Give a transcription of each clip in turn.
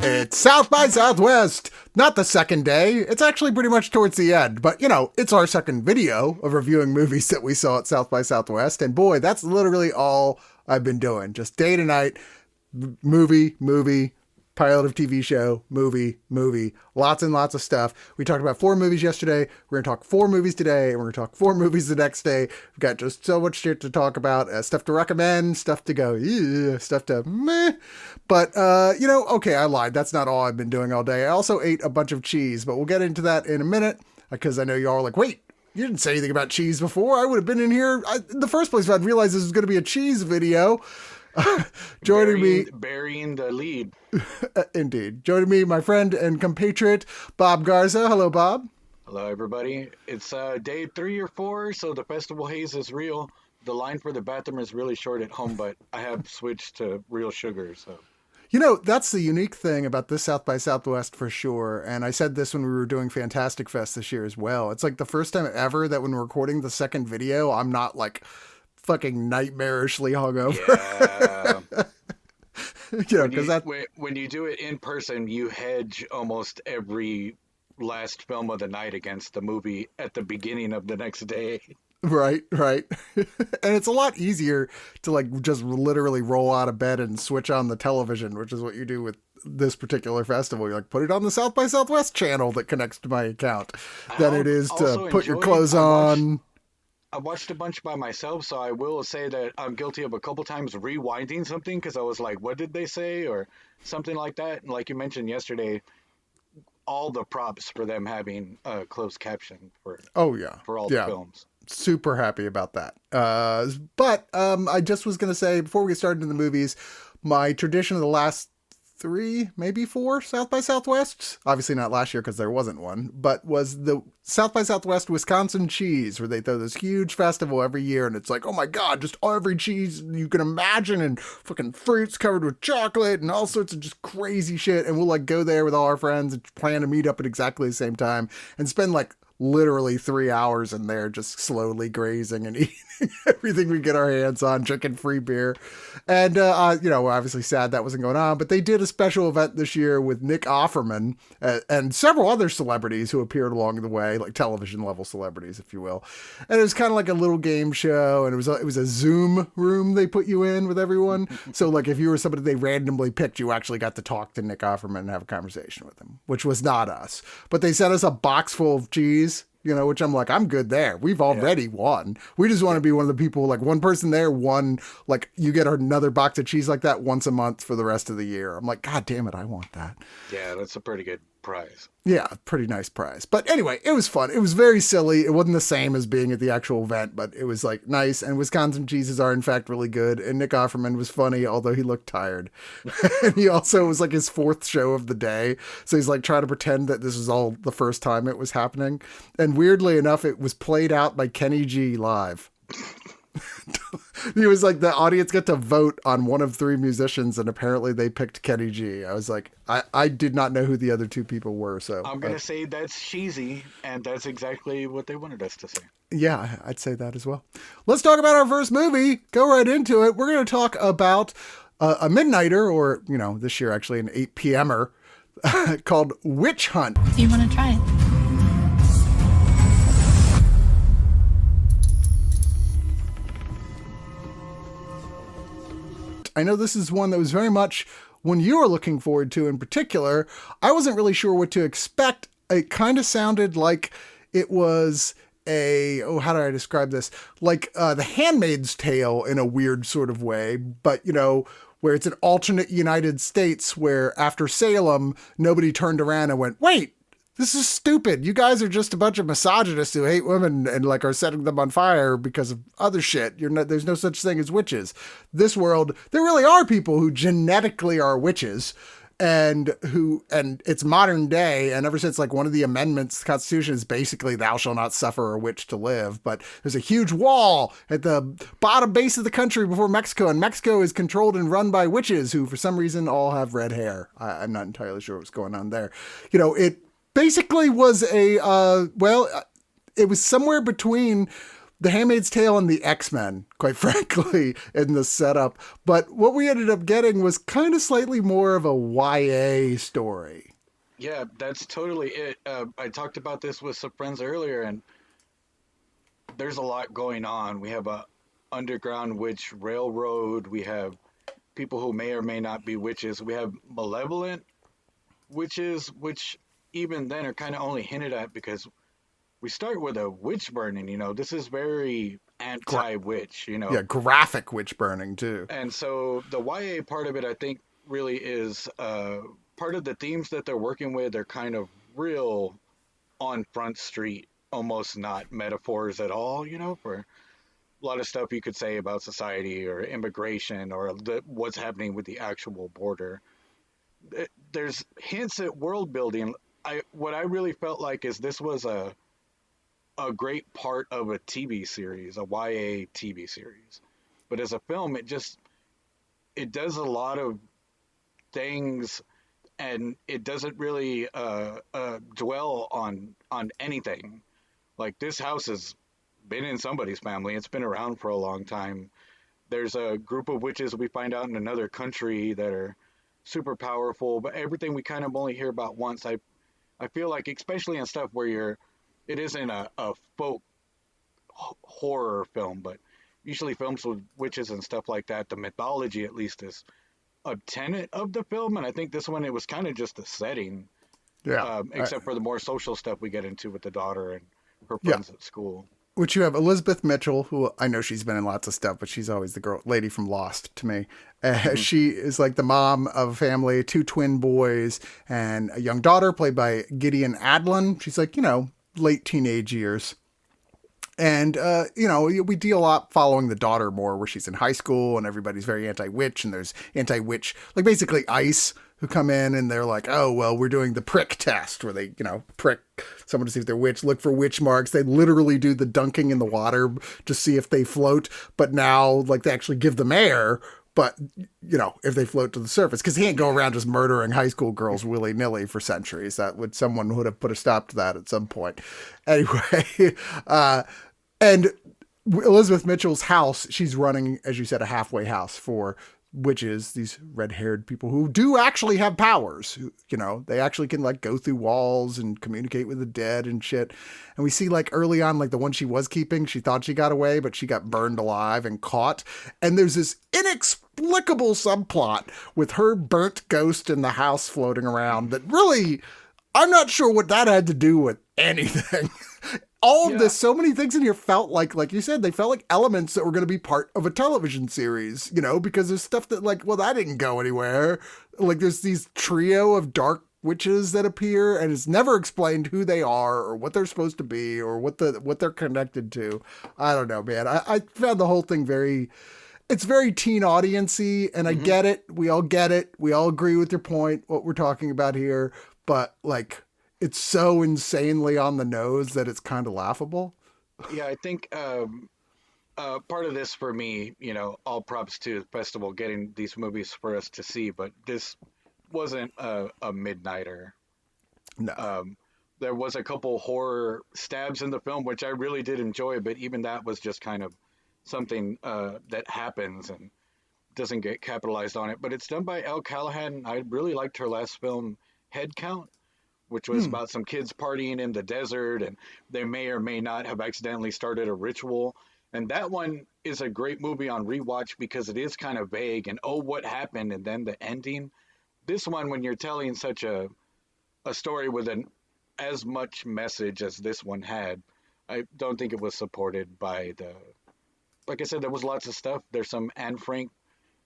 It's South by Southwest. Not the second day. It's actually pretty much towards the end. But, you know, it's our second video of reviewing movies that we saw at South by Southwest. And boy, that's literally all I've been doing. Just day to night, movie, pilot of TV show, movie, lots and lots of stuff. We talked about 4 movies yesterday. We're going to talk 4 movies today, and we're going to talk 4 movies the next day. We've got just so much shit to talk about, stuff to recommend, stuff to go, stuff to meh. But, you know, okay, I lied. That's not all I've been doing all day. I also ate a bunch of cheese, but we'll get into that in a minute, because I know y'all are like, wait, you didn't say anything about cheese before. I would have been in here in the first place if I'd realized this was going to be a cheese video. Burying the lead. Indeed. Joining me, my friend and compatriot, Bob Garza. Hello, Bob. Hello, everybody. It's day 3 or 4, so the festival haze is real. The line for the bathroom is really short at home, but I have switched to real sugar, so... You know, that's the unique thing about this South by Southwest for sure. And I said this when we were doing Fantastic Fest this year as well. It's like the first time ever that when we're recording the second video, I'm not like fucking nightmarishly hungover. Yeah. When you do it in person, you hedge almost every last film of the night against the movie at the beginning of the next day. Right. And it's a lot easier to like just literally roll out of bed and switch on the television, which is what you do with this particular festival. You're like, put it on the South by Southwest channel that connects to my account, than it is to put your clothes on. I watched a bunch by myself, so I will say that I'm guilty of a couple times rewinding something because I was like, what did they say? Or something like that. And like you mentioned yesterday, all the props for them having a closed caption for all the films. Super happy about that. But I just was going to say, before we get started in the movies, my tradition of the last 3, maybe 4 South by Southwests, obviously not last year because there wasn't one, but was the South by Southwest Wisconsin cheese, where they throw this huge festival every year, and it's like, oh my God, just every cheese you can imagine, and fucking fruits covered with chocolate and all sorts of just crazy shit. And we'll like go there with all our friends and plan to meet up at exactly the same time and spend like literally 3 hours in there just slowly grazing and eating everything we get our hands on, drinking free beer. And, you know, we're obviously sad that wasn't going on, but they did a special event this year with Nick Offerman and several other celebrities who appeared along the way, like television level celebrities, if you will. And it was kind of like a little game show, and it was a Zoom room they put you in with everyone. So like if you were somebody they randomly picked, you actually got to talk to Nick Offerman and have a conversation with him, which was not us. But they sent us a box full of cheese, you know, which I'm like, I'm good there. We've already won. We just want to be one of the people, like one person there won, like you get another box of cheese like that once a month for the rest of the year. I'm like, God damn it, I want that. Yeah, that's a pretty good prize. Yeah, pretty nice prize. But anyway, it was fun. It was very silly. It wasn't the same as being at the actual event, but it was like nice. And Wisconsin cheeses are in fact really good. And Nick Offerman was funny, although he looked tired. And he also was like his 4th show of the day. So he's like trying to pretend that this was all the first time it was happening. And weirdly enough, it was played out by Kenny G live. He was like, the audience got to vote on one of 3 musicians, and apparently they picked Kenny G. I was like, I did not know who the other 2 people were. So I'm gonna say that's cheesy, and that's exactly what they wanted us to say. Yeah, I'd say that as well. Let's talk about our first movie. Go right into it. We're going to talk about a midnighter, or you know, this year actually an 8 p.m.er called Witch Hunt. Do you want to try it? I know this is one that was very much one you were looking forward to in particular. I wasn't really sure what to expect. It kind of sounded like it was how do I describe this? Like The Handmaid's Tale in a weird sort of way, but you know, where it's an alternate United States where after Salem, nobody turned around and went, wait, this is stupid. You guys are just a bunch of misogynists who hate women and like are setting them on fire because of other shit. There's no such thing as witches. This world, there really are people who genetically are witches and it's modern day. And ever since like one of the amendments, the Constitution is basically thou shalt not suffer a witch to live. But there's a huge wall at the bottom base of the country before Mexico. And Mexico is controlled and run by witches who for some reason all have red hair. I'm not entirely sure what's going on there. You know, it basically was it was somewhere between The Handmaid's Tale and the X-Men, quite frankly, in the setup. But what we ended up getting was kind of slightly more of a YA story. Yeah, that's totally it. I talked about this with some friends earlier, and there's a lot going on. We have a underground witch railroad. We have people who may or may not be witches. We have malevolent witches, which even then are kind of only hinted at because we start with a witch burning. This is very Gra- anti-witch. yeah, graphic witch burning too. And so the YA part of it, I think, really is part of the themes that they're working with. They're kind of real on Front Street, almost not metaphors at all, for a lot of stuff you could say about society or immigration or what's happening with the actual border. There's hints at world building. What I really felt like is this was a great part of a TV series, a YA TV series. But as a film, it does a lot of things, and it doesn't really dwell on anything. Like, this house has been in somebody's family. It's been around for a long time. There's a group of witches we find out in another country that are super powerful, but everything we kind of only hear about once. I feel like, especially in stuff where it isn't a folk horror film, but usually films with witches and stuff like that, the mythology at least is a tenet of the film, and I think this one, it was kind of just a setting, Yeah. except for the more social stuff we get into with the daughter and her Yeah. friends at school. Which you have Elizabeth Mitchell, who I know she's been in lots of stuff, but she's always the lady from Lost to me. She is like the mom of a family, two twin boys, and a young daughter played by Gideon Adlon. She's like, late teenage years. And, we deal a lot following the daughter more, where she's in high school and everybody's very anti-witch, and there's anti-witch, like basically ICE, who come in and they're like, oh, well, we're doing the prick test, where they, prick someone to see if they're witch, look for witch marks. They literally do the dunking in the water to see if they float. But now, like, they actually give them air, but, if they float to the surface, because he can't go around just murdering high school girls willy-nilly for centuries. Someone would have put a stop to that at some point. Anyway, and Elizabeth Mitchell's house, she's running, as you said, a halfway house for witches, these red-haired people who do actually have powers. They actually can, like, go through walls and communicate with the dead and shit. And we see, like, early on, like, the one she was keeping, she thought she got away, but she got burned alive and caught. And there's this inexplicable subplot with her burnt ghost in the house floating around that really, I'm not sure what that had to do with anything. All of this, so many things in here felt like you said, they felt like elements that were going to be part of a television series, because there's stuff that, like, well, that didn't go anywhere. Like, there's these trio of dark witches that appear, and it's never explained who they are or what they're supposed to be or what they're connected to. I don't know, man. I found the whole thing it's very teen audience-y, and I get it. We all get it. We all agree with your point, what we're talking about here. But, like, it's so insanely on the nose that it's kind of laughable. Yeah, I think part of this for me, all props to the festival getting these movies for us to see, but this wasn't a midnighter. No. There was a couple horror stabs in the film, which I really did enjoy, but even that was just kind of something that happens and doesn't get capitalized on it. But it's done by Elle Callahan. I really liked her last film, Head Count, which was about some kids partying in the desert, and they may or may not have accidentally started a ritual. And that one is a great movie on rewatch because it is kind of vague and, oh, what happened? And then the ending. This one, when you're telling such a story with as much message as this one had, I don't think it was supported by like I said, there was lots of stuff. There's some Anne Frank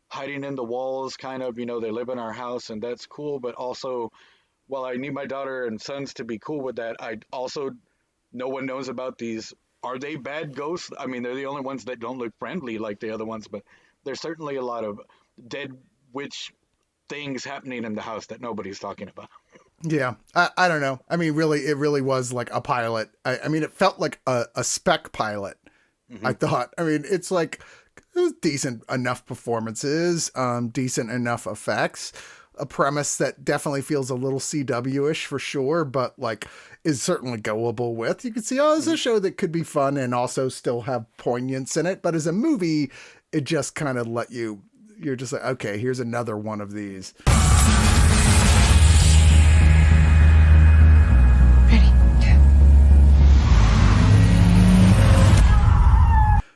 hiding in the walls, kind of, they live in our house, and that's cool. But also, while I need my daughter and sons to be cool with that, no one knows about these. Are they bad ghosts? I mean, they're the only ones that don't look friendly like the other ones, but there's certainly a lot of dead witch things happening in the house that nobody's talking about. Yeah, I don't know. I mean, really, it really was like a pilot. I mean, it felt like a spec pilot. I thought. I mean, it's like decent enough performances, decent enough effects. a premise that definitely feels a little CW-ish for sure, but like is certainly goable with. You can see, oh, it's a show that could be fun and also still have poignance in it. But as a movie, it just kind of you're just like, okay, here's another one of these.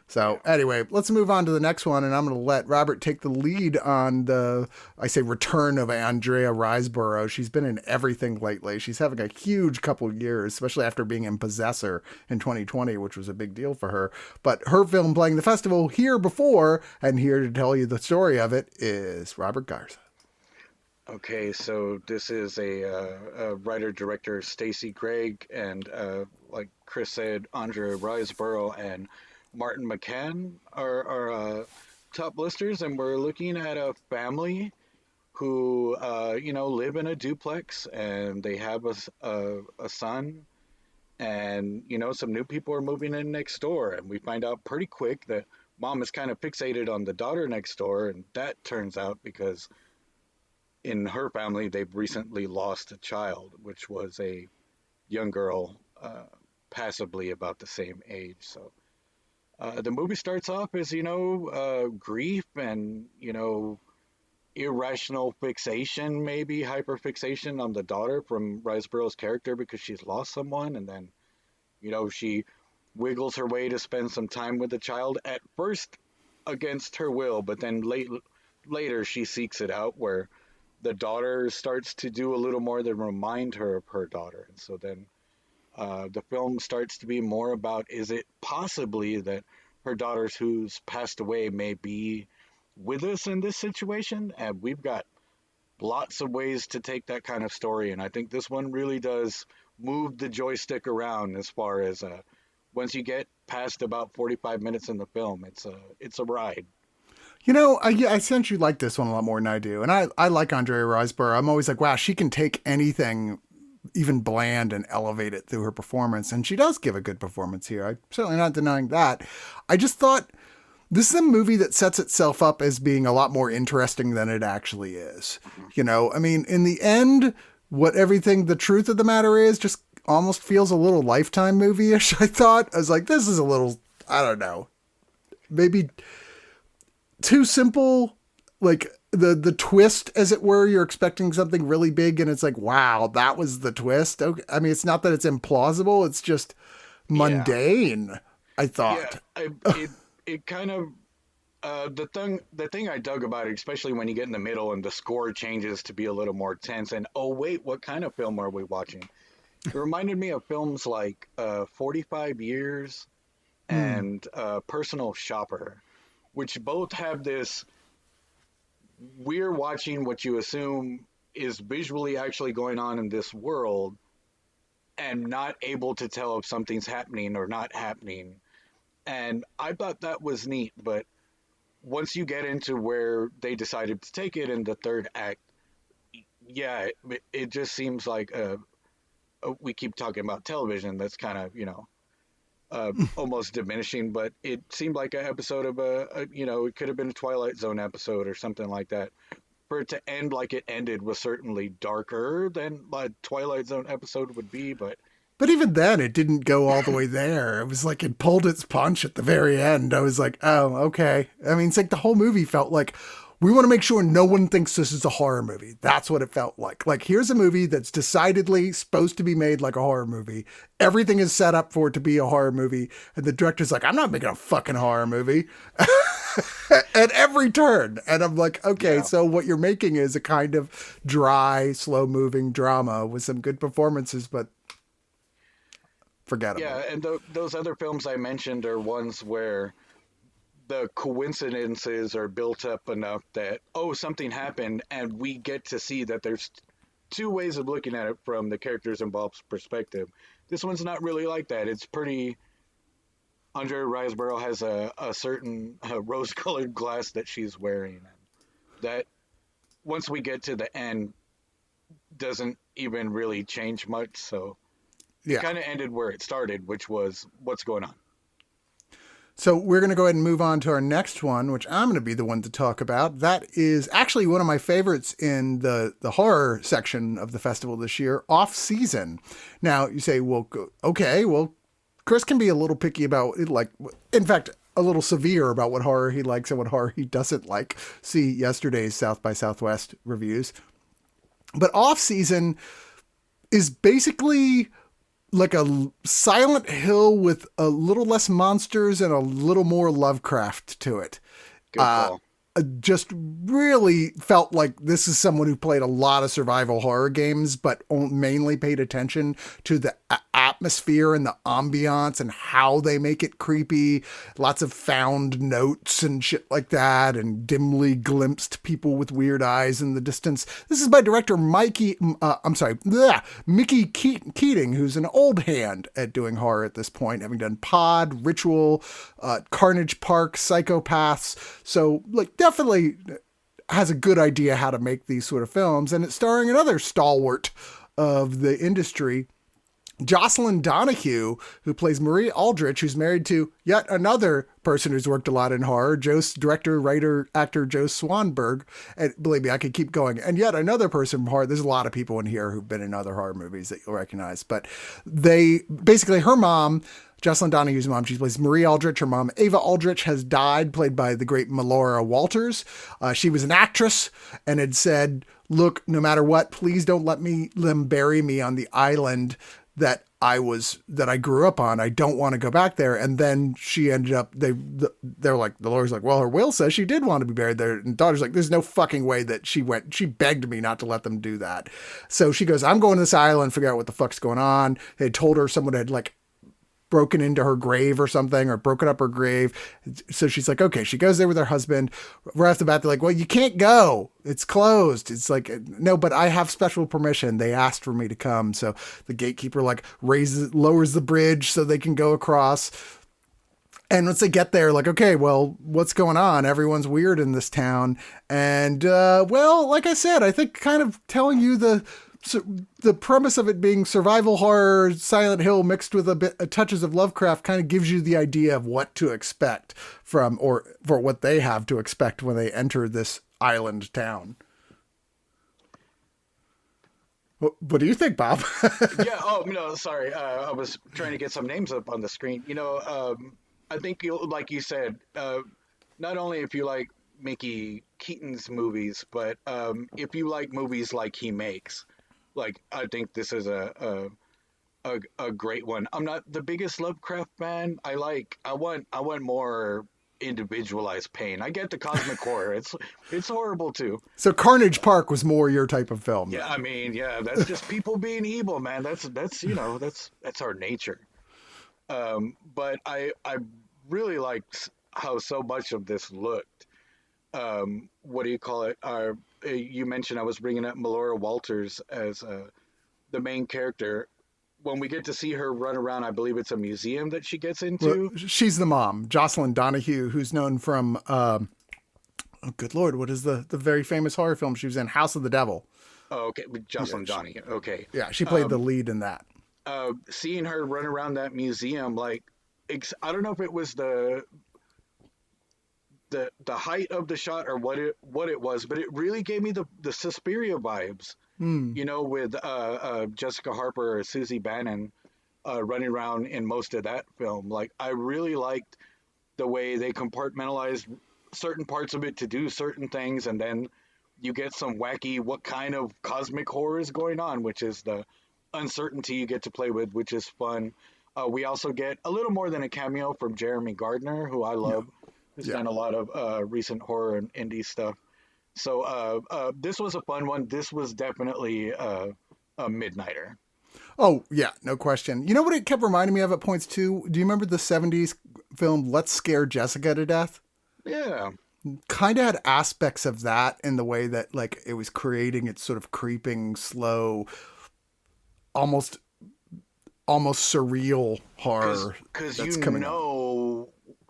So anyway, let's move on to the next one, and I'm going to let Robert take the lead on return of Andrea Riseborough. She's been in everything lately. She's having a huge couple years, especially after being in Possessor in 2020, which was a big deal for her. But her film playing the festival here before, and here to tell you the story of it is Robert Garza. Okay, so this is a writer-director, Stacy Gregg, and like Chris said, Andrea Riseborough and Martin McCann are top listers, and we're looking at a family who, live in a duplex, and they have a son, and, some new people are moving in next door, and we find out pretty quick that mom is kind of fixated on the daughter next door, and that turns out because in her family, they've recently lost a child, which was a young girl, passably about the same age, so... the movie starts off as, grief and, irrational fixation, maybe hyperfixation on the daughter from Riseborough's character because she's lost someone. And then, she wiggles her way to spend some time with the child at first against her will, but then later she seeks it out where the daughter starts to do a little more than remind her of her daughter. And so then the film starts to be more about, is it possibly that her daughter who's passed away may be with us in this situation? And we've got lots of ways to take that kind of story. And I think this one really does move the joystick around as far as once you get past about 45 minutes in the film, it's a ride. I sense you like this one a lot more than I do. And I like Andrea Riseborough. I'm always like, wow, she can take anything even bland and elevate it through her performance. And she does give a good performance here. I'm certainly not denying that. I just thought this is a movie that sets itself up as being a lot more interesting than it actually is. In the end, the truth of the matter is just almost feels a little Lifetime movie-ish, I thought. I was like, this is a little, I don't know, maybe too simple. Like, the twist, as it were, you're expecting something really big and it's like, wow, that was the twist. Okay. I mean, it's not that it's implausible. It's just mundane, yeah. I thought. Yeah, it kind of, the thing I dug about it, especially when you get in the middle and the score changes to be a little more tense and, oh wait, what kind of film are we watching? It reminded me of films like 45 Years and Personal Shopper, which both have this, we're watching what you assume is visually actually going on in this world and not able to tell if something's happening or not happening. And I thought that was neat, but once you get into where they decided to take it in the third act, yeah, it just seems like we keep talking about television. That's kind of, almost diminishing, but it seemed like an episode of it could have been a Twilight Zone episode or something like that. For it to end like it ended was certainly darker than a Twilight Zone episode would be, but even then it didn't go all the way there. It was like it pulled its punch at the very end. I was like, oh, okay. I mean, it's like the whole movie felt like, we want to make sure no one thinks this is a horror movie. That's what it felt like. Like, here's a movie that's decidedly supposed to be made like a horror movie. Everything is set up for it to be a horror movie. And the director's like, I'm not making a fucking horror movie. At every turn. And I'm like, okay, So what you're making is a kind of dry, slow-moving drama with some good performances, but forgettable. Yeah, and those other films I mentioned are ones where the coincidences are built up enough that, oh, something happened, and we get to see that there's two ways of looking at it from the characters involved's perspective. This one's not really like that. It's pretty... Andrea Riseborough has a certain rose-colored glass that she's wearing. That, once we get to the end, doesn't even really change much, so... It kind of ended where it started, which was, what's going on? So we're going to go ahead and move on to our next one, which I'm going to be the one to talk about. That is actually one of my favorites in the horror section of the festival this year, Offseason. Now you say, well, okay, well, Chris can be a little picky about it, like, in fact, a little severe about what horror he likes and what horror he doesn't like. See yesterday's South by Southwest reviews. But Offseason is basically like a Silent Hill with a little less monsters and a little more Lovecraft to it. Good call. Just really felt like this is someone who played a lot of survival horror games, but mainly paid attention to the atmosphere and the ambiance and how they make it creepy. Lots of found notes and shit like that, and dimly glimpsed people with weird eyes in the distance. This is by director Mickey Keating, who's an old hand at doing horror at this point, having done Pod, Ritual, Carnage Park, Psychopaths. So, like, definitely has a good idea how to make these sort of films, and it's starring another stalwart of the industry, Jocelyn Donahue, who plays Marie Aldrich, who's married to yet another person who's worked a lot in horror, director, writer, actor Joe Swanberg. And believe me, I could keep going. And yet another person from horror. There's a lot of people in here who've been in other horror movies that you'll recognize. But they basically, her mom, Jocelyn Donahue's mom, she plays Marie Aldrich. Her mom, Ava Aldrich, has died, played by the great Melora Walters. She was an actress and had said, look, no matter what, please don't let them bury me on the island that I grew up on. I don't want to go back there. And then she ended up, they're like, the lawyer's like, well, her will says she did want to be buried there. And daughter's like, there's no fucking way that she begged me not to let them do that. So she goes, I'm going to this island, figure out what the fuck's going on. They had told her someone had like broken into her grave or something, or broken up her grave. So she's like, okay, she goes there with her husband. Right off the bat, they're like, well, you can't go. It's closed. It's like, no, but I have special permission. They asked for me to come. So the gatekeeper like lowers the bridge so they can go across. And once they get there, like, okay, well, what's going on? Everyone's weird in this town. And, well, like I said, I think kind of telling you the premise of it being survival horror, Silent Hill mixed with touches of Lovecraft kind of gives you the idea of what to expect from, or for what they have to expect when they enter this island town. What do you think, Bob? Yeah. Oh no, sorry. I was trying to get some names up on the screen. I think like you said, not only if you like Mickey Keaton's movies, but if you like movies like he makes. Like, I think this is a great one. I'm not the biggest Lovecraft fan. I want more individualized pain. I get the cosmic horror. It's horrible too. So Carnage Park was more your type of film. Yeah, I mean, yeah, that's just people being evil, man. That's that's our nature. But I really liked how so much of this looked. What do you call it? You mentioned I was bringing up Melora Walters as the main character. When we get to see her run around, I believe it's a museum that she gets into. Well, she's the mom, Jocelyn Donahue, who's known from, oh, good Lord, what is the very famous horror film she was in? House of the Devil. Oh, okay. Jocelyn Donahue. Okay. Yeah, she played the lead in that. Seeing her run around that museum, like, I don't know if it was the height of the shot or what it was, but it really gave me the Suspiria vibes. With Jessica Harper or Susie Bannon running around in most of that film. Like, I really liked the way they compartmentalized certain parts of it to do certain things, and then you get some wacky, what kind of cosmic horror is going on, which is the uncertainty you get to play with, which is fun. We also get a little more than a cameo from Jeremy Gardner, who I love. Who's done a lot of recent horror and indie stuff. So this was a fun one. This was definitely a midnighter. Oh, yeah, no question. You know what it kept reminding me of at points too? Do you remember the 70s film Let's Scare Jessica to Death? Yeah. Kind of had aspects of that in the way that, like, it was creating its sort of creeping, slow, almost surreal horror. Because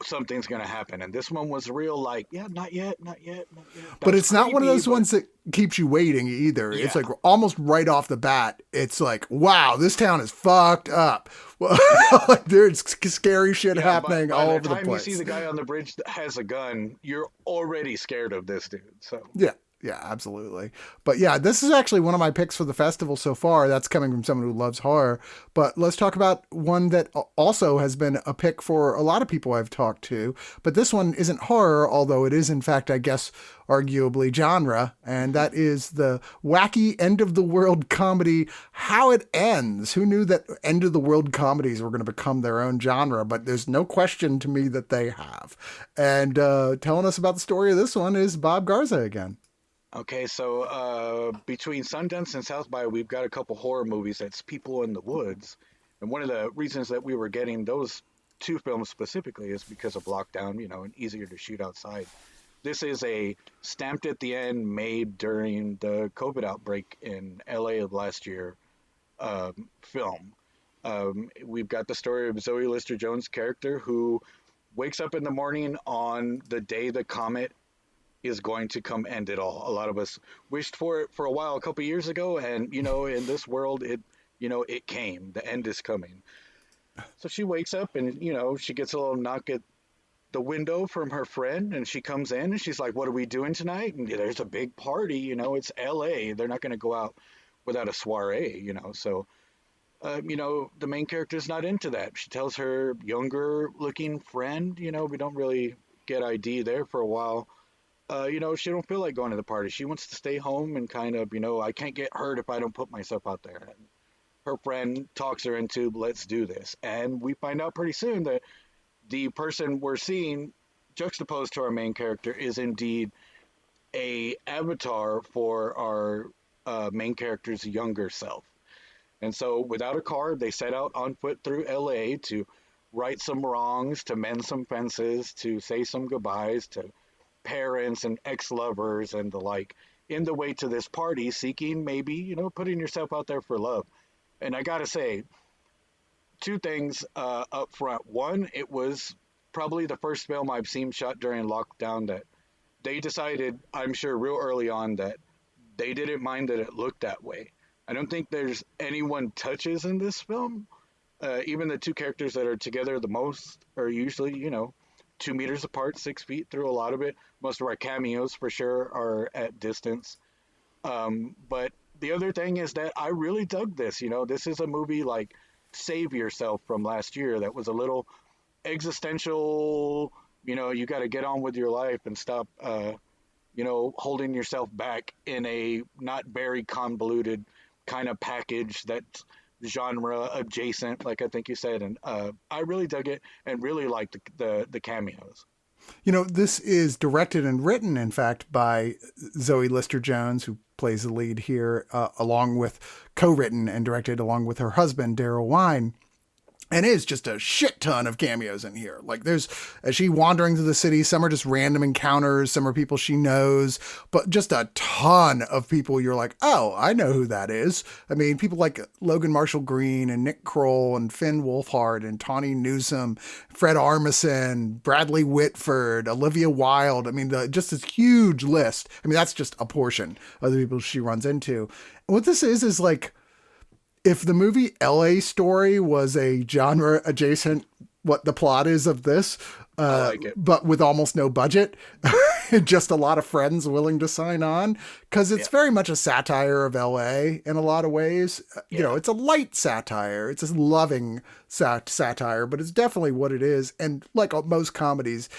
something's gonna happen. And this one was real, like, yeah, not yet, not yet, not yet. But That's it's not one of creepy, those but ones that keeps you waiting either. It's yeah, like almost right off the bat. It's like, wow, this town is fucked up. Well, yeah, like there's scary shit yeah. But happening by all the over the time you see place. the guy on the bridge that has a gun, you're already scared of this dude. So Yeah. Yeah, absolutely. But yeah, this is actually one of my picks for the festival so far. That's coming from someone who loves horror. But let's talk about one that also has been a pick for a lot of people I've talked to. But this one isn't horror, although it is, in fact, I guess, arguably genre. And that is the wacky end of the world comedy, How It Ends. Who knew that end of the world comedies were going to become their own genre? But there's no question to me that they have. And telling us about the story of this one is Bob Garza again. okay, so between Sundance and South by, we've got a couple horror movies. That's People in the Woods, and one of the reasons that we were getting those two films specifically is because of lockdown, and easier to shoot outside. This is a stamped at the end, made during the COVID outbreak in LA of last year film. We've got the story of Zoe Lister-Jones' character who wakes up in the morning on the day the comet is going to come end it all. A lot of us wished for it for a while, a couple years ago, and in this world, it came. The end is coming. So she wakes up and she gets a little knock at the window from her friend, and she comes in and she's like, "What are we doing tonight?" And there's a big party. It's L.A. They're not going to go out without a soiree. So. The main character's not into that. She tells her younger looking friend, we don't really get ID there for a while, she don't feel like going to the party. She wants to stay home and kind of, I can't get hurt if I don't put myself out there. And her friend talks her into, let's do this. And we find out pretty soon that the person we're seeing juxtaposed to our main character is indeed a avatar for our main character's younger self. And so without a car, they set out on foot through LA to right some wrongs, to mend some fences, to say some goodbyes, to parents and ex-lovers and the like in the way to this party, seeking maybe putting yourself out there for love. And I gotta say, two things up front. One, it was probably the first film I've seen shot during lockdown that they decided, I'm sure real early on, that they didn't mind that it looked that way. I don't think there's anyone touches in this film. Even the two characters that are together the most are usually 2 meters apart, 6 feet through a lot of it. Most of our cameos for sure are at distance. But the other thing is that I really dug this. This is a movie like Save Yourself from last year that was a little existential. You got to get on with your life and stop, holding yourself back in a not very convoluted kind of package that's genre adjacent, like I think you said. And I really dug it and really liked the cameos. This is directed and written, in fact, by Zoe Lister-Jones, who plays the lead here, along with co-written and directed along with her husband, Daryl Wine. And it is just a shit ton of cameos in here. Like there's, as she wandering through the city, some are just random encounters, some are people she knows, but just a ton of people you're like, oh, I know who that is. I mean, people like Logan Marshall Green and Nick Kroll and Finn Wolfhard and Tawny Newsome, Fred Armisen, Bradley Whitford, Olivia Wilde. I mean, just this huge list. I mean, that's just a portion of the people she runs into. And what this is like, if the movie LA Story was a genre adjacent, what the plot is of this, I like it. but with almost no budget, just a lot of friends willing to sign on, because it's Yeah. very much a satire of LA in a lot of ways. Yeah. It's a light satire. It's a loving satire, but it's definitely what it is. And like most comedies,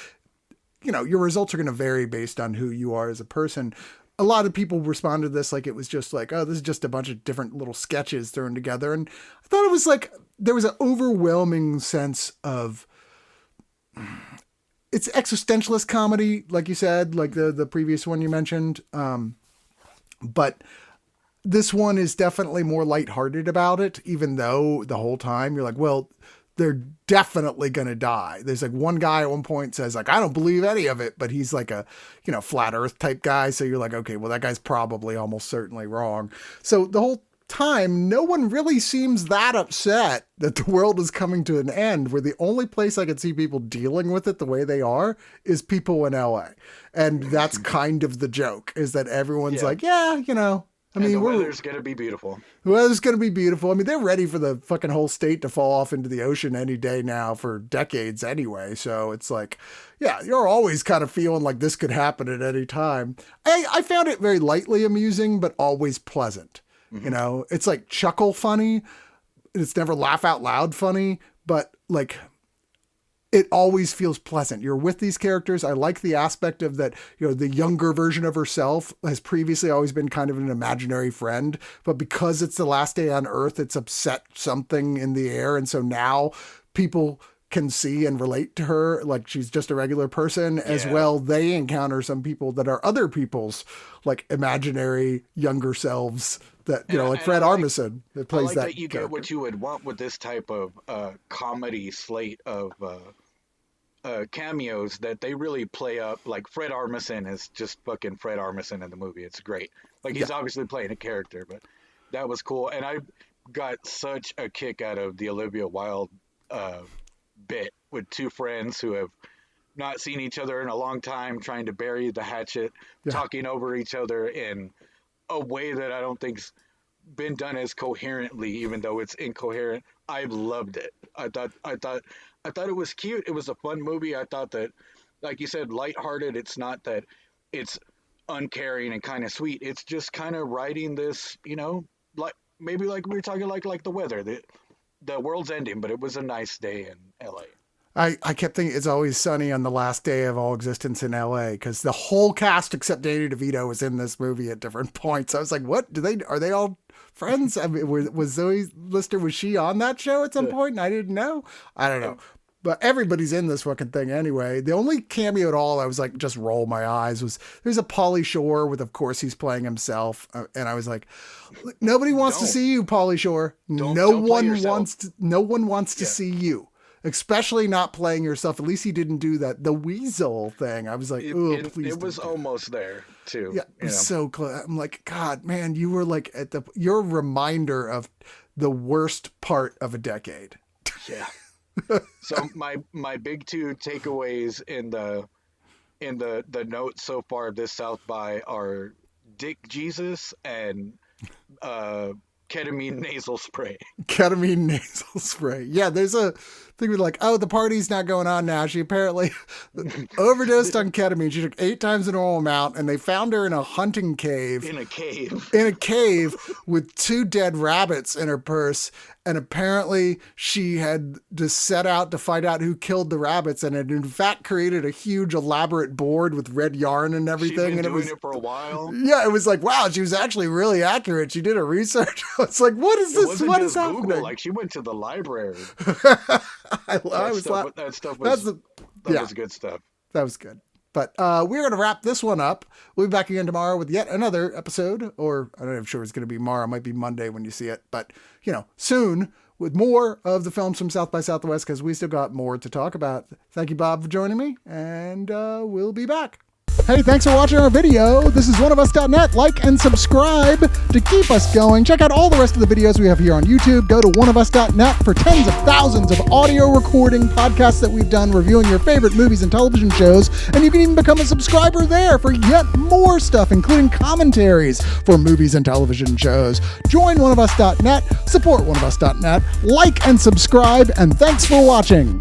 your results are going to vary based on who you are as a person. A lot of people responded to this like it was just like, oh, this is just a bunch of different little sketches thrown together. And I thought it was like, there was an overwhelming sense of, it's existentialist comedy, like you said, like the previous one you mentioned. But this one is definitely more lighthearted about it, even though the whole time you're like, well, they're definitely going to die. There's like one guy at one point says like, I don't believe any of it, but he's like a, flat earth type guy. So you're like, okay, well that guy's probably almost certainly wrong. So the whole time, no one really seems that upset that the world is coming to an end, where the only place I could see people dealing with it the way they are is people in LA. And that's kind of the joke, is that everyone's like, yeah, you know, I mean, the weather's going to be beautiful. The weather's going to be beautiful. I mean, they're ready for the fucking whole state to fall off into the ocean any day now for decades anyway. So it's like, yeah, you're always kind of feeling like this could happen at any time. I found it very lightly amusing, but always pleasant. You know, it's like chuckle funny. It's never laugh out loud funny, but like it always feels pleasant. You're with these characters. I like the aspect of that, you know, the younger version of herself has previously always been kind of an imaginary friend, but because it's the last day on Earth, it's upset something in the air. And so now people can see and relate to her like she's just a regular person as well. They encounter some people that are other people's like imaginary younger selves that, you know, like Fred Armisen that plays that. You get what you would want with this type of comedy slate of cameos, that they really play up. Like Fred Armisen is just fucking Fred Armisen in the movie. It's great. Like he's obviously playing a character, but that was cool. And I got such a kick out of the Olivia Wilde bit with two friends who have not seen each other in a long time, trying to bury the hatchet, talking over each other in a way that I don't think's been done as coherently, even though it's incoherent. I loved it. I thought it was cute. It was a fun movie. I thought that, like you said, lighthearted. It's not that it's uncaring and kind of sweet. It's just kind of writing this, you know, like maybe like we were talking like the weather. The world's ending, but it was a nice day in LA. I kept thinking It's Always Sunny on the last day of all existence in LA, because the whole cast except Danny DeVito was in this movie at different points. I was like, what? Are they all friends? I mean, was Zoe Lister, was she on that show at some point and I didn't know? I don't know. But everybody's in this fucking thing anyway. The only cameo at all I was like, just roll my eyes, was there's a Pauly Shore with, of course, he's playing himself. And I was like, nobody wants to see you, Pauly Shore. No one wants to see you. Especially not playing yourself. At least he didn't do that. The weasel thing. I was like, oh, please. It was almost there too. Yeah, it was so close. I'm like, God, man, you were like you're a reminder of the worst part of a decade. Yeah. So my big two takeaways in the notes so far of this South by are Dick Jesus and ketamine nasal spray. Ketamine nasal spray. Yeah, there's a thing with like, oh, the party's not going on now. She apparently overdosed on ketamine. She took 8 times the normal amount, and they found her in a hunting cave. In a cave with 2 dead rabbits in her purse. And apparently she had to set out to find out who killed the rabbits, and had in fact created a huge elaborate board with red yarn and everything. She'd been and doing it for a while. Yeah, it was like, wow, she was actually really accurate. She did her research. It's like, what is this? What is happening? Google. Like, she went to the library. That was good stuff. That was good. But we're going to wrap this one up. We'll be back again tomorrow with yet another episode, or I'm not sure it's going to be tomorrow. It might be Monday when you see it, but you know, soon with more of the films from South by Southwest, because we still got more to talk about. Thank you, Bob, for joining me, and we'll be back. Hey, thanks for watching our video. This is Oneofus.net. Like and subscribe to keep us going. Check out all the rest of the videos we have here on YouTube. Go to Oneofus.net for tens of thousands of audio recording podcasts that we've done reviewing your favorite movies and television shows. And you can even become a subscriber there for yet more stuff, including commentaries for movies and television shows. Join Oneofus.net, support Oneofus.net, like and subscribe, and thanks for watching.